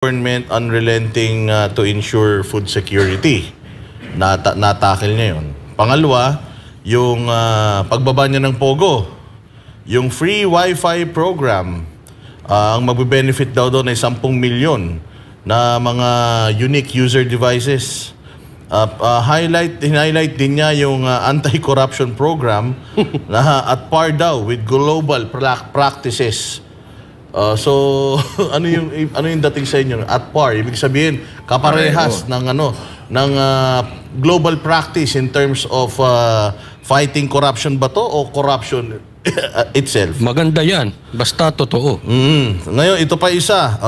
government unrelenting to ensure food security. Natakil niya yun. Pangalawa, yung pagbaba niya ng POGO. Yung free Wi-Fi program, ang magbe-benefit daw doon ay 10 milyon na mga unique user devices. Highlight din niya yung anti-corruption program na at par daw with global practices. So ano yung dating sa inyo at par, ibig sabihin kaparehas ng global practice in terms of fighting corruption ba to o corruption itself? Maganda yan, basta totoo. Ngayon ito pa isa,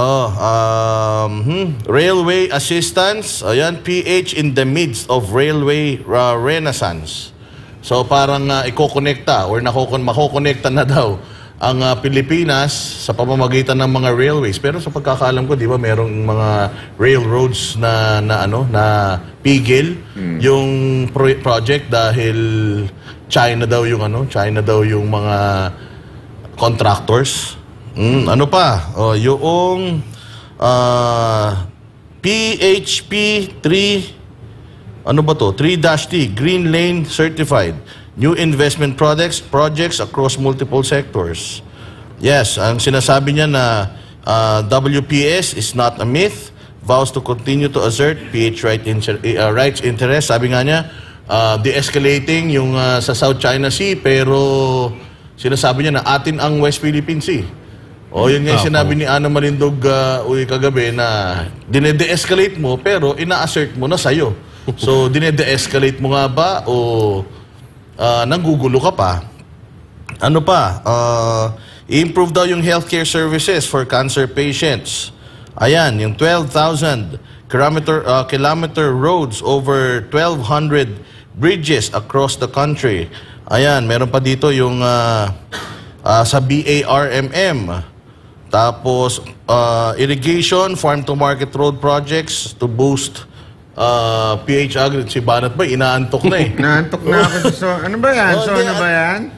railway assistance, ayan, PH in the midst of railway renaissance. So parang iko-connecta or makokonekta na daw ang Pilipinas sa pamamagitan ng mga railways. Pero sa pagkakaalam ko, di ba, merong mga railroads na pigil yung project dahil China daw yung mga contractors. Ano pa? Yung PHP 3 ano ba to? 3-T, Green Lane Certified. New investment projects across multiple sectors. Yes, ang sinasabi niya na WPS is not a myth, vows to continue to assert PH rights interest. Sabi nga niya, de-escalating yung sa South China Sea, pero sinasabi niya na atin ang West Philippine Sea. Yun nga sinabi ni Ana Malindog kagabi na dine-de-escalate mo, pero ina-assert mo na sa'yo. So, dine-de-escalate mo nga ba o nanggugulo ka pa? Ano pa? I-improve daw yung healthcare services for cancer patients. Ayan, yung 12,000 kilometer roads, over 1,200 bridges across the country. Ayan, meron pa dito yung sa BARMM. Tapos, irrigation, farm-to-market road projects to boost PH Agri. Si Banat ba, inaantok na eh. Inaantok na ako. So, ano ba yan? So, ano ba yan?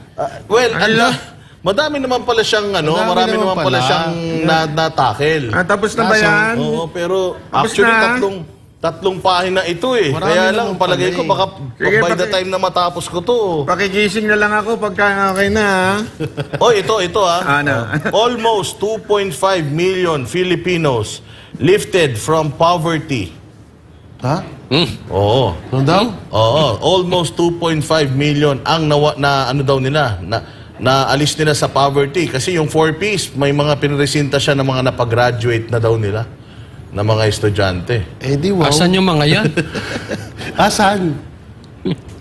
Madami naman pala siyang marami naman pala siyang natakil. Tapos na ba yan? Oo, pero actually tatlong pahina ito eh. Kaya lang, palagay ko baka by the time na matapos ko to. Pakigising na lang ako pagka okay na. Ito almost 2.5 million Filipinos lifted from poverty. Ha? Oo. Ano daw? Oo, almost 2.5 million ang naalis nila sa poverty. Kasi yung 4Ps, may mga pinresinta siya ng mga napag-graduate na daw nila, na mga estudyante. Wow. Asan yung mga yan? Asan?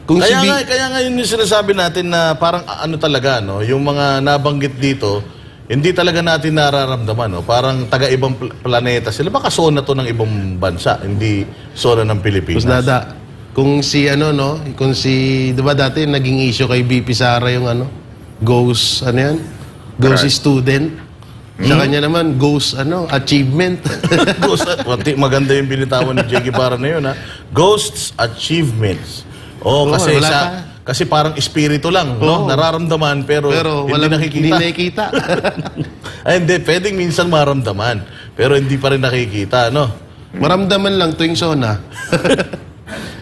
Kaya nga yun yung sinasabi natin na parang talaga, yung mga nabanggit dito, hindi talaga natin nararamdaman, parang taga-ibang planeta sila. Baka zona to ng ibang bansa, hindi zona ng Pilipinas. Kung si di ba dati naging issue kay BP Sara yung ghost, ghost student. Sa kanya naman, ghost, achievement. Maganda yung binitawan ni Jiggy Barra na yun, ha? Ghosts achievements. Kasi parang espiritu lang, nararamdaman, pero hindi nakikita. Ay, hindi. Pwedeng minsan maramdaman, pero hindi pa rin nakikita, Maramdaman lang tuwing zona.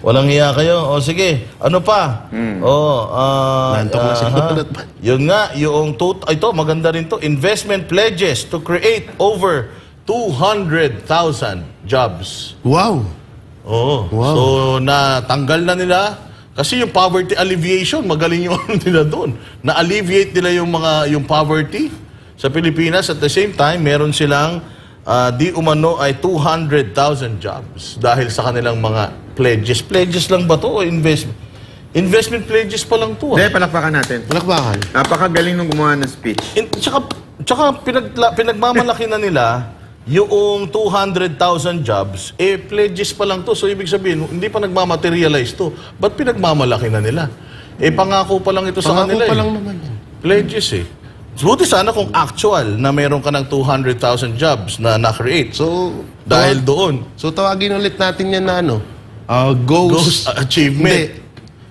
Walang hiya kayo. Sige, ano pa? Nantok na sila. Yun nga, ito, maganda rin to. Investment pledges to create over 200,000 jobs. Wow! So, natanggal na nila. Kasi yung poverty alleviation, magaling yung nila doon. Na-alleviate nila yung poverty sa Pilipinas. At the same time, meron silang di umano ay 200,000 jobs dahil sa kanilang mga pledges. Pledges lang ba to o investment? Investment pledges pa lang to. Hindi, palakpakan natin. Palakpakan. Napakagaling nung gumawa ng speech. Tsaka pinagmamalaki na nila yung 200,000 jobs, pledges pa lang to. So, ibig sabihin, hindi pa nagmamaterialize to. Ba't pinagmamalaki na nila? Pangako pa lang ito sa kanila. Pangako pa lang naman. Pledges Buti sana kung actual na meron ka ng 200,000 jobs na na-create. So, dahil doon. So, tawagin ulit natin yan na ghost achievement.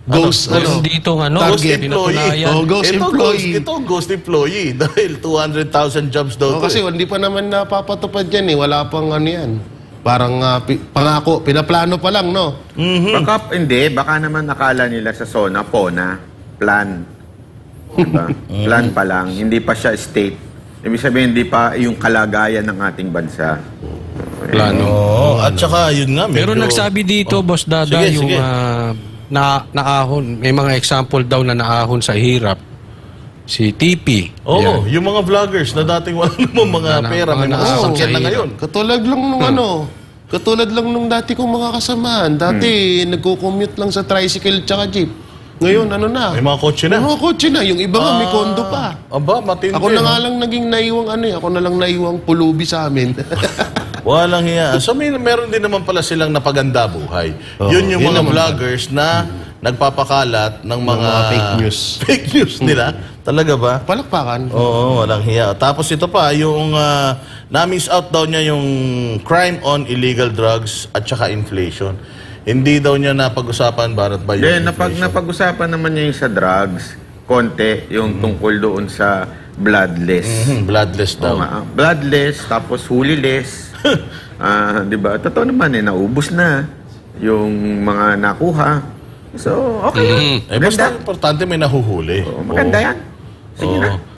Ghost, Meron dito Ghost target. employee. Ghost employee. Ito, ghost employee. Dahil 200,000 jobs daw to. Kasi hindi pa naman napapatupad yan eh. Wala pang ano yan. Parang pangako, pinaplano pa lang, no? Baka, hindi. Baka naman nakala nila sa SONA, PONA, plan. Diba? Plan pa lang. Hindi pa siya state. Ibig sabihin, hindi pa yung kalagayan ng ating bansa. Plano. At saka yun nga. Pero medyo- nagsabi dito, Boss Dada, Sige, yung sige. naahon, may mga example daw na naahon sa hirap. Si TP. Oo, yung mga vloggers na dating wala namang mga pera, may mga Oo, sasakyan na sa ngayon. Katulad lang nung katulad lang nung dati kong mga kasamaan. Dati, nagko-commute lang sa tricycle tsaka jeep. Ngayon, ano na? May mga kotse na. May mga kotse na. Yung iba nga, may kondo pa. Aba, matindi. Ako na nga no? lang naging naiwang ako na lang naiwang pulubi sa amin. Walang hiya. So, meron din naman pala silang napaganda buhay. Oo, yun yung yun mga naman vloggers na nagpapakalat ng mga fake news. Fake news nila. Talaga ba? Palakpakan. Oo, walang hiya. Tapos ito pa, yung na-miss out daw niya yung crime on illegal drugs at saka inflation. Hindi daw niya napag-usapan barat ba yung Then, napag-usapan naman niya yung sa drugs, konti, yung tungkol doon sa bloodless. Bloodless daw. Oo nga, bloodless, tapos huliless. Di ba? Totoo naman naubos na yung mga nakuha. So, okay. Eh, basta importante may nahuhuli. Maganda yan. Sige Oo. na.